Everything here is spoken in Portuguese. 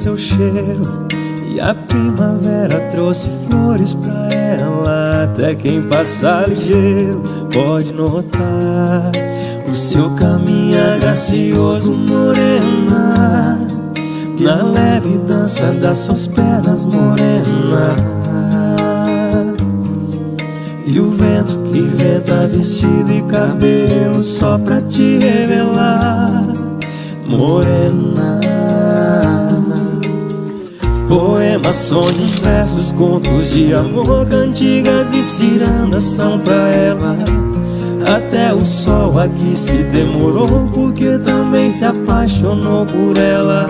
seu cheiro, e a primavera trouxe flores pra ela. Até quem passa ligeiro pode notar o seu caminhar gracioso, morena, na leve dança das suas pernas, morena. E o vento que venta vestido e cabelo só pra te revelar, morena. Poemas, sonhos, versos, contos de amor, cantigas e cirandas são pra ela. Até o sol aqui se demorou, porque também se apaixonou por ela.